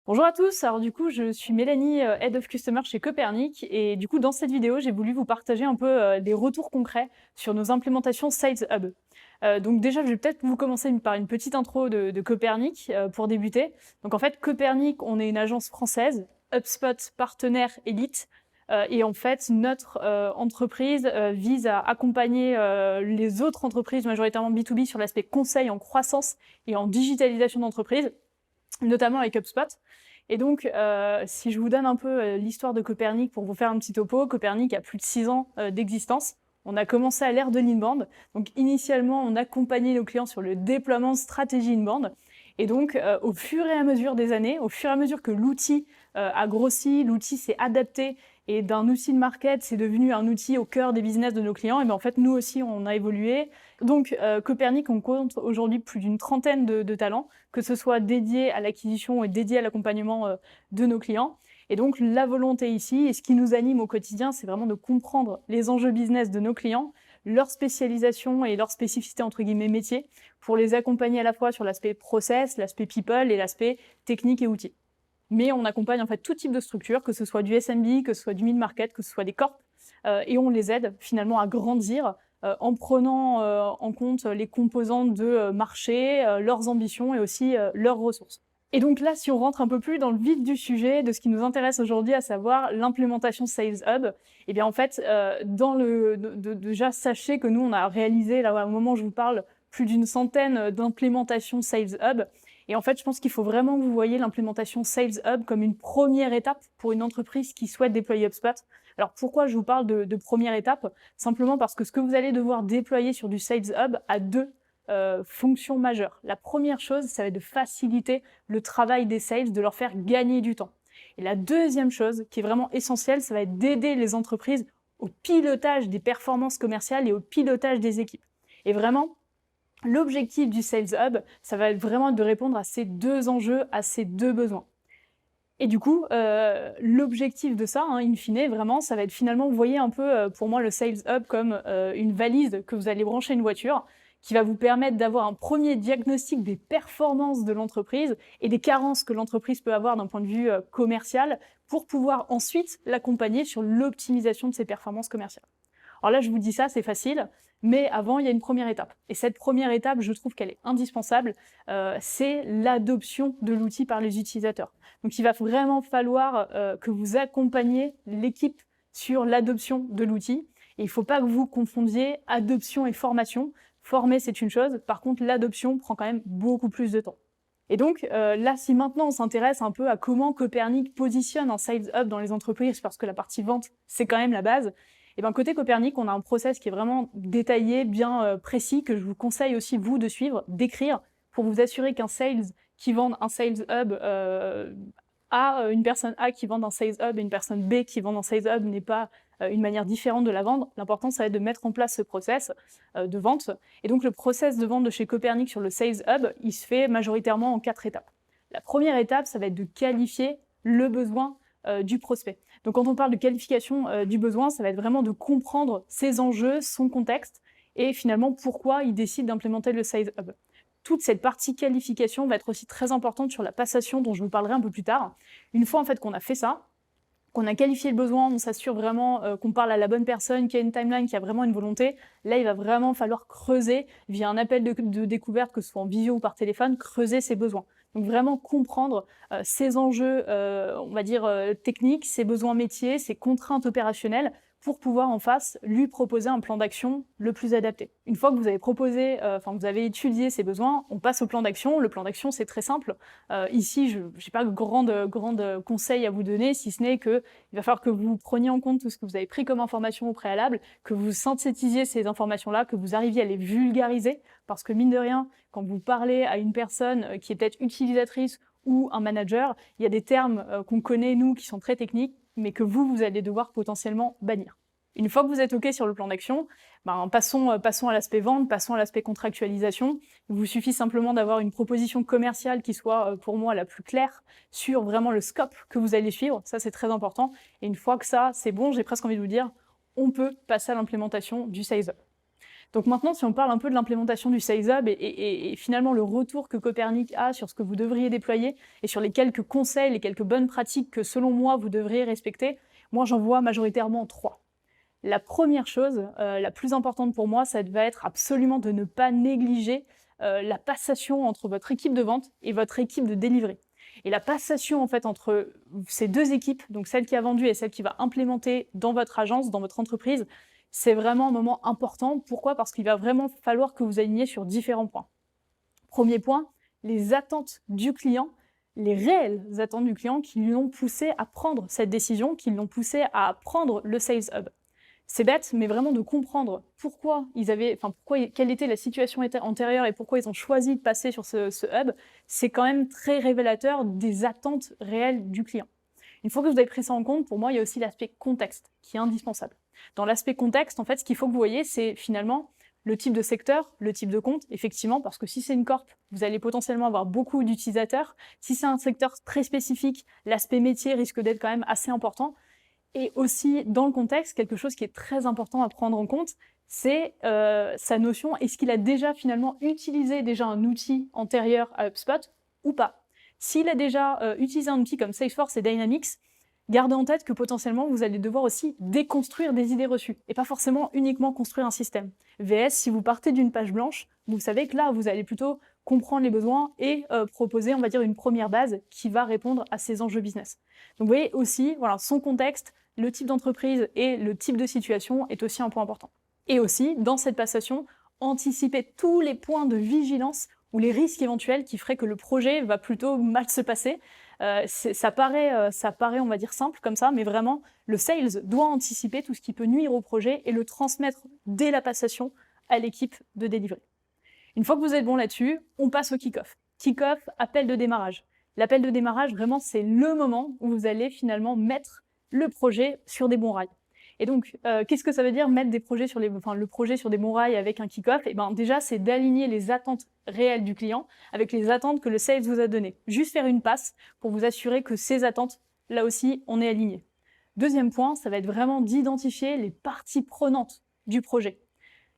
Bonjour à tous, alors du coup je suis Mélanie, Head of Customer chez Copernic et du coup dans cette vidéo j'ai voulu vous partager un peu des retours concrets sur nos implémentations Sales Hub. Donc déjà je vais peut-être vous commencer par une petite intro de Copernic pour débuter. Donc en fait Copernic on est une agence française, HubSpot partenaire élite. Et en fait, notre entreprise vise à accompagner les autres entreprises, majoritairement B2B, sur l'aspect conseil en croissance et en digitalisation d'entreprise, notamment avec HubSpot. Et donc, si je vous donne un peu l'histoire de Copernic pour vous faire un petit topo, Copernic a plus de 6 ans d'existence. On a commencé à l'ère de l'inbound. Donc, initialement, on accompagnait nos clients sur le déploiement de stratégie inbound. Et donc, au fur et à mesure des années, au fur et à mesure que l'outil a grossi, l'outil s'est adapté, et d'un outil de market, c'est devenu un outil au cœur des business de nos clients, et bien en fait, nous aussi, on a évolué. Donc, Copernic, on compte aujourd'hui plus d'une trentaine de talents, que ce soit dédiés à l'acquisition et dédiés à l'accompagnement de nos clients. Et donc, la volonté ici, et ce qui nous anime au quotidien, c'est vraiment de comprendre les enjeux business de nos clients, leur spécialisation et leur spécificité entre guillemets métier, pour les accompagner à la fois sur l'aspect process, l'aspect people et l'aspect technique et outils. Mais on accompagne en fait tout type de structure, que ce soit du SMB, que ce soit du mid-market, que ce soit des corps, et on les aide finalement à grandir en prenant en compte les composantes de marché, leurs ambitions et aussi leurs ressources. Et donc là, si on rentre un peu plus dans le vif du sujet, de ce qui nous intéresse aujourd'hui, à savoir l'implémentation Sales Hub, et bien en fait, déjà sachez que nous, on a réalisé, là au moment où je vous parle, plus d'une centaine d'implémentations Sales Hub. Et en fait, je pense qu'il faut vraiment que vous voyez l'implémentation Sales Hub comme une première étape pour une entreprise qui souhaite déployer HubSpot. Alors pourquoi je vous parle de première étape? Simplement parce que ce que vous allez devoir déployer sur du Sales Hub a deux fonctions majeures. La première chose, ça va être de faciliter le travail des sales, de leur faire gagner du temps. Et la deuxième chose, qui est vraiment essentielle, ça va être d'aider les entreprises au pilotage des performances commerciales et au pilotage des équipes. Et vraiment, l'objectif du Sales Hub, ça va être vraiment de répondre à ces deux enjeux, à ces deux besoins. Et du coup, l'objectif de ça, in fine, vraiment, ça va être finalement, vous voyez un peu, pour moi, le Sales Hub comme une valise que vous allez brancher à une voiture, qui va vous permettre d'avoir un premier diagnostic des performances de l'entreprise et des carences que l'entreprise peut avoir d'un point de vue commercial, pour pouvoir ensuite l'accompagner sur l'optimisation de ses performances commerciales. Alors là, je vous dis ça, c'est facile, mais avant, il y a une première étape. Et cette première étape, je trouve qu'elle est indispensable, c'est l'adoption de l'outil par les utilisateurs. Donc il va vraiment falloir que vous accompagniez l'équipe sur l'adoption de l'outil. Et il ne faut pas que vous confondiez adoption et formation. Former, c'est une chose, par contre, l'adoption prend quand même beaucoup plus de temps. Et donc là, si maintenant on s'intéresse un peu à comment Copernic positionne un Sales Hub dans les entreprises, parce que la partie vente, c'est quand même la base, et bien côté Copernic, on a un process qui est vraiment détaillé, bien précis, que je vous conseille aussi, vous, de suivre, d'écrire, pour vous assurer qu'un sales qui vend un Sales Hub à une personne A qui vend un Sales Hub et une personne B qui vend un Sales Hub n'est pas une manière différente de la vendre. L'important, ça va être de mettre en place ce process de vente. Et donc, le process de vente de chez Copernic sur le Sales Hub, il se fait majoritairement en 4 étapes. La première étape, ça va être de qualifier le besoin du prospect. Donc, quand on parle de qualification du besoin, ça va être vraiment de comprendre ses enjeux, son contexte, et finalement pourquoi il décide d'implémenter le Sales Hub. Toute cette partie qualification va être aussi très importante sur la passation, dont je vous parlerai un peu plus tard. Une fois en fait qu'on a fait ça, qu'on a qualifié le besoin, on s'assure vraiment qu'on parle à la bonne personne, qu'il y a une timeline, qu'il y a vraiment une volonté. Là, il va vraiment falloir creuser via un appel de découverte, que ce soit en visio ou par téléphone, creuser ses besoins. Donc vraiment comprendre ses enjeux, on va dire, techniques, ses besoins métiers, ses contraintes opérationnelles, pour pouvoir en face lui proposer un plan d'action le plus adapté. Une fois que vous avez proposé, vous avez étudié ces besoins, on passe au plan d'action. Le plan d'action, c'est très simple. Ici, je n'ai pas grande conseil à vous donner, si ce n'est qu'il va falloir que vous preniez en compte tout ce que vous avez pris comme information au préalable, que vous synthétisiez ces informations-là, que vous arriviez à les vulgariser, parce que mine de rien, quand vous parlez à une personne qui est peut-être utilisatrice ou un manager, il y a des termes qu'on connaît, nous, qui sont très techniques, mais que vous allez devoir potentiellement bannir. Une fois que vous êtes OK sur le plan d'action, passons à l'aspect vente, passons à l'aspect contractualisation. Il vous suffit simplement d'avoir une proposition commerciale qui soit, pour moi, la plus claire sur vraiment le scope que vous allez suivre. Ça, c'est très important. Et une fois que ça, c'est bon, j'ai presque envie de vous dire, on peut passer à l'implémentation du Sales Hub. Donc maintenant, si on parle un peu de l'implémentation du Sales Hub et finalement le retour que Copernic a sur ce que vous devriez déployer et sur les quelques conseils, les quelques bonnes pratiques que selon moi vous devriez respecter, moi j'en vois majoritairement 3. La première chose, la plus importante pour moi, ça va être absolument de ne pas négliger la passation entre votre équipe de vente et votre équipe de delivery. Et la passation en fait entre ces deux équipes, donc celle qui a vendu et celle qui va implémenter dans votre agence, dans votre entreprise, c'est vraiment un moment important. Pourquoi? Parce qu'il va vraiment falloir que vous aligniez sur différents points. Premier point, les attentes du client, les réelles attentes du client qui l'ont poussé à prendre cette décision, qui l'ont poussé à prendre le Sales Hub. C'est bête, mais vraiment de comprendre pourquoi quelle était la situation antérieure et pourquoi ils ont choisi de passer sur ce hub, c'est quand même très révélateur des attentes réelles du client. Une fois que vous avez pris ça en compte, pour moi, il y a aussi l'aspect contexte qui est indispensable. Dans l'aspect contexte, en fait, ce qu'il faut que vous voyez, c'est finalement le type de secteur, le type de compte, effectivement, parce que si c'est une corp, vous allez potentiellement avoir beaucoup d'utilisateurs. Si c'est un secteur très spécifique, l'aspect métier risque d'être quand même assez important. Et aussi, dans le contexte, quelque chose qui est très important à prendre en compte, c'est sa notion, est-ce qu'il a déjà finalement utilisé un outil antérieur à HubSpot ou pas? S'il a déjà utilisé un outil comme Salesforce et Dynamics, gardez en tête que potentiellement, vous allez devoir aussi déconstruire des idées reçues et pas forcément uniquement construire un système. VS, si vous partez d'une page blanche, vous savez que là, vous allez plutôt comprendre les besoins et proposer, on va dire, une première base qui va répondre à ces enjeux business. Donc vous voyez aussi, voilà, son contexte, le type d'entreprise et le type de situation est aussi un point important. Et aussi, dans cette passation, anticiper tous les points de vigilance ou les risques éventuels qui feraient que le projet va plutôt mal se passer. Ça paraît, on va dire, simple comme ça, mais vraiment, le sales doit anticiper tout ce qui peut nuire au projet et le transmettre dès la passation à l'équipe de delivery. Une fois que vous êtes bon là-dessus, on passe au kick-off. Kick-off, appel de démarrage. L'appel de démarrage, vraiment, c'est le moment où vous allez finalement mettre le projet sur des bons rails. Et donc, qu'est-ce que ça veut dire mettre le projet sur des bons rails avec un kick-off? Et ben déjà, c'est d'aligner les attentes réelles du client avec les attentes que le sales vous a données. Juste faire une passe pour vous assurer que ces attentes, là aussi, on est aligné. Deuxième point, ça va être vraiment d'identifier les parties prenantes du projet.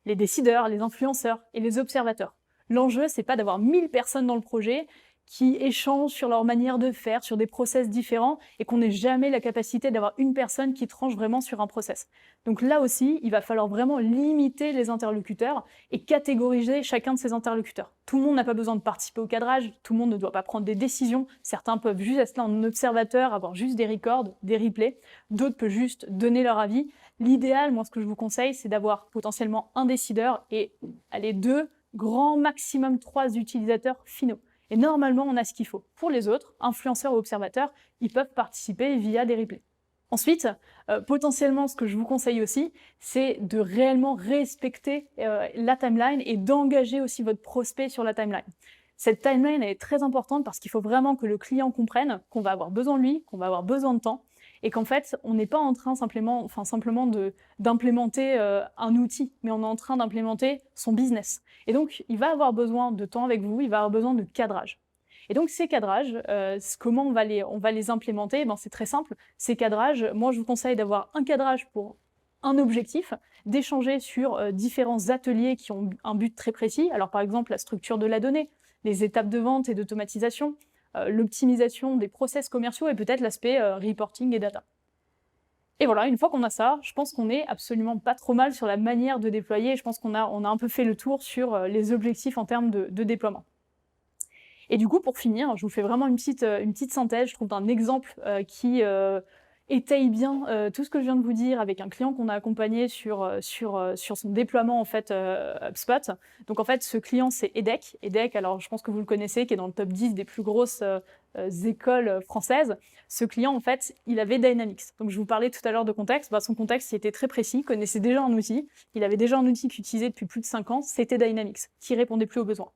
Les décideurs, les influenceurs et les observateurs. L'enjeu, c'est pas d'avoir 1000 personnes dans le projet qui échangent sur leur manière de faire, sur des process différents, et qu'on n'ait jamais la capacité d'avoir une personne qui tranche vraiment sur un process. Donc là aussi, il va falloir vraiment limiter les interlocuteurs et catégoriser chacun de ces interlocuteurs. Tout le monde n'a pas besoin de participer au cadrage, tout le monde ne doit pas prendre des décisions, certains peuvent juste être là en observateur, avoir juste des records, des replays, d'autres peuvent juste donner leur avis. L'idéal, moi ce que je vous conseille, c'est d'avoir potentiellement un décideur et allez, 2, grand maximum 3 utilisateurs finaux. Et normalement, on a ce qu'il faut. Pour les autres, influenceurs ou observateurs, ils peuvent participer via des replays. Ensuite, potentiellement, ce que je vous conseille aussi, c'est de réellement respecter la timeline et d'engager aussi votre prospect sur la timeline. Cette timeline elle est très importante parce qu'il faut vraiment que le client comprenne qu'on va avoir besoin de lui, qu'on va avoir besoin de temps, et qu'en fait, on n'est pas en train simplement d'implémenter un outil, mais on est en train d'implémenter son business. Et donc, il va avoir besoin de temps avec vous, il va avoir besoin de cadrage. Et donc, ces cadrages, comment on va les implémenter? C'est très simple. Ces cadrages, moi, je vous conseille d'avoir un cadrage pour un objectif, d'échanger sur différents ateliers qui ont un but très précis. Alors, par exemple, la structure de la donnée, les étapes de vente et d'automatisation, l'optimisation des process commerciaux et peut-être l'aspect reporting et data. Et voilà, une fois qu'on a ça, je pense qu'on est absolument pas trop mal sur la manière de déployer. Je pense qu'on a un peu fait le tour sur les objectifs en termes de déploiement. Et du coup, pour finir, je vous fais vraiment une petite synthèse, je trouve, d'un exemple qui étaye bien tout ce que je viens de vous dire avec un client qu'on a accompagné sur son déploiement en fait HubSpot. Donc en fait, ce client c'est EDEC. EDEC, alors je pense que vous le connaissez, qui est dans le top 10 des plus grosses écoles françaises. Ce client en fait, il avait Dynamics. Donc je vous parlais tout à l'heure de contexte. Son contexte il était très précis, il connaissait déjà un outil. Il avait déjà un outil qu'il utilisait depuis plus de 5 ans, c'était Dynamics, qui répondait plus aux besoins.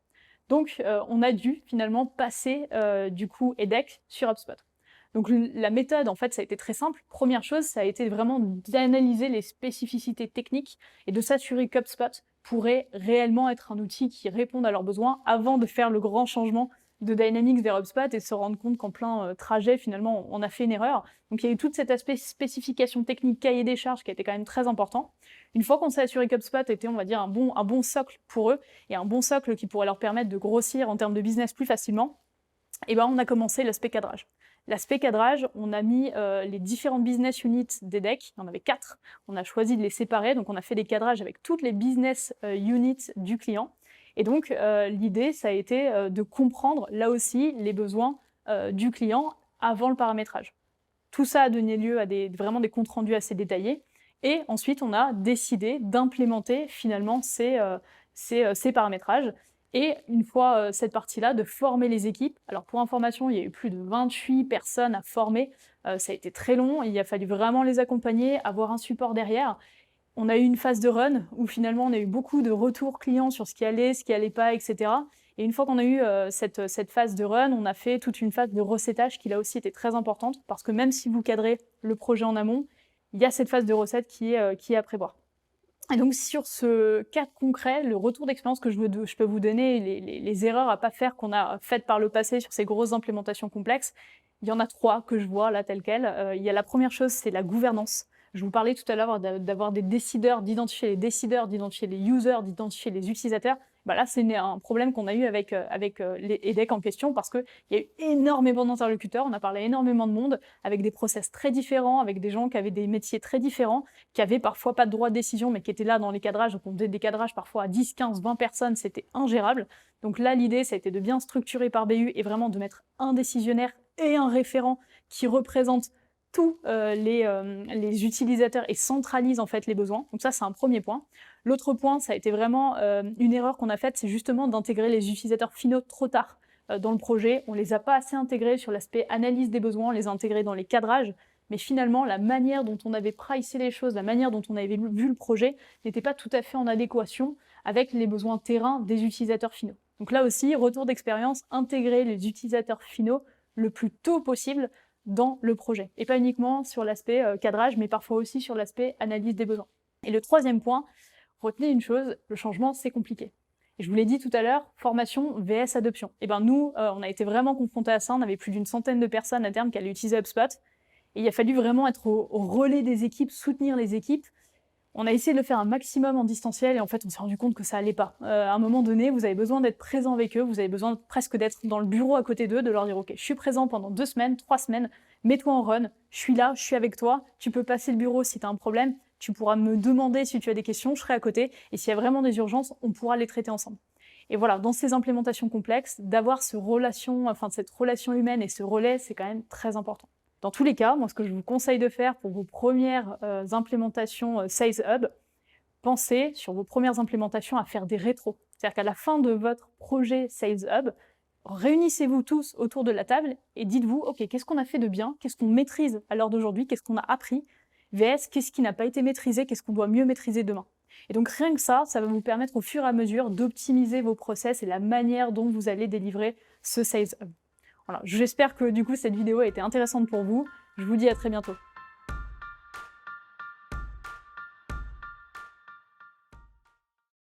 Donc on a dû finalement passer du coup EDEC sur HubSpot. Donc la méthode, en fait, ça a été très simple. Première chose, ça a été vraiment d'analyser les spécificités techniques et de s'assurer qu'HubSpot pourrait réellement être un outil qui réponde à leurs besoins avant de faire le grand changement de Dynamics vers HubSpot et se rendre compte qu'en plein trajet, finalement, on a fait une erreur. Donc il y a eu tout cet aspect spécification technique, cahier des charges qui a été quand même très important. Une fois qu'on s'est assuré qu'HubSpot était, on va dire, un bon socle pour eux, et un bon socle qui pourrait leur permettre de grossir en termes de business plus facilement, et ben on a commencé l'aspect cadrage. L'aspect cadrage, on a mis les différentes business units des decks, il y en avait 4, on a choisi de les séparer, donc on a fait des cadrages avec toutes les business units du client. Et donc l'idée, ça a été de comprendre là aussi les besoins du client avant le paramétrage. Tout ça a donné lieu à vraiment des comptes rendus assez détaillés. Et ensuite, on a décidé d'implémenter finalement ces paramétrages. Et une fois cette partie-là, de former les équipes. Alors pour information, il y a eu plus de 28 personnes à former. Ça a été très long, il a fallu vraiment les accompagner, avoir un support derrière. On a eu une phase de run où finalement on a eu beaucoup de retours clients sur ce qui allait pas, etc. Et une fois qu'on a eu cette phase de run, on a fait toute une phase de recettage qui là aussi était très importante parce que même si vous cadrez le projet en amont, il y a cette phase de recette qui est à prévoir. Et donc sur ce cas concret, le retour d'expérience que je peux vous donner, les erreurs à pas faire qu'on a faites par le passé sur ces grosses implémentations complexes, il y en a 3 que je vois là telles quelles. Il y a la première chose, c'est la gouvernance. Je vous parlais tout à l'heure d'avoir des décideurs, d'identifier les décideurs, d'identifier les users, d'identifier les utilisateurs. Bah là, c'est un problème qu'on a eu avec les EDEC en question parce qu'il y a eu énormément d'interlocuteurs, on a parlé à énormément de monde, avec des process très différents, avec des gens qui avaient des métiers très différents, qui avaient parfois pas de droit de décision, mais qui étaient là dans les cadrages. Donc on faisait des cadrages parfois à 10, 15, 20 personnes, c'était ingérable. Donc là, l'idée, ça a été de bien structurer par BU et vraiment de mettre un décisionnaire et un référent qui représente tous les utilisateurs et centralise en fait les besoins. Donc ça, c'est un premier point. L'autre point, ça a été vraiment une erreur qu'on a faite, c'est justement d'intégrer les utilisateurs finaux trop tard dans le projet. On les a pas assez intégrés sur l'aspect analyse des besoins, on les a intégrés dans les cadrages, mais finalement, la manière dont on avait pricé les choses, la manière dont on avait vu le projet n'était pas tout à fait en adéquation avec les besoins terrain des utilisateurs finaux. Donc là aussi, retour d'expérience, intégrer les utilisateurs finaux le plus tôt possible dans le projet. Et pas uniquement sur l'aspect cadrage, mais parfois aussi sur l'aspect analyse des besoins. Et le troisième point, retenez une chose, le changement, c'est compliqué. Et je vous l'ai dit tout à l'heure, formation vs adoption. Et ben nous, on a été vraiment confrontés à ça, on avait plus d'une centaine de personnes à terme qui allaient utiliser HubSpot, et il a fallu vraiment être au relais des équipes, soutenir les équipes. On a essayé de le faire un maximum en distanciel et en fait on s'est rendu compte que ça allait pas. À un moment donné, vous avez besoin d'être présent avec eux, vous avez besoin presque d'être dans le bureau à côté d'eux, de leur dire ok, je suis présent pendant 2 semaines, 3 semaines, mets-toi en run, je suis là, je suis avec toi, tu peux passer le bureau si tu as un problème, tu pourras me demander si tu as des questions, je serai à côté et s'il y a vraiment des urgences, on pourra les traiter ensemble. Et voilà, dans ces implémentations complexes, d'avoir cette relation humaine et ce relais, c'est quand même très important. Dans tous les cas, moi, ce que je vous conseille de faire pour vos premières implémentations Sales Hub, pensez sur vos premières implémentations à faire des rétros. C'est-à-dire qu'à la fin de votre projet Sales Hub, réunissez-vous tous autour de la table et dites-vous, ok, qu'est-ce qu'on a fait de bien, qu'est-ce qu'on maîtrise à l'heure d'aujourd'hui, qu'est-ce qu'on a appris, vs qu'est-ce qui n'a pas été maîtrisé, qu'est-ce qu'on doit mieux maîtriser demain. Et donc rien que ça va vous permettre au fur et à mesure d'optimiser vos process et la manière dont vous allez délivrer ce Sales Hub. Voilà, j'espère que du coup cette vidéo a été intéressante pour vous. Je vous dis à très bientôt.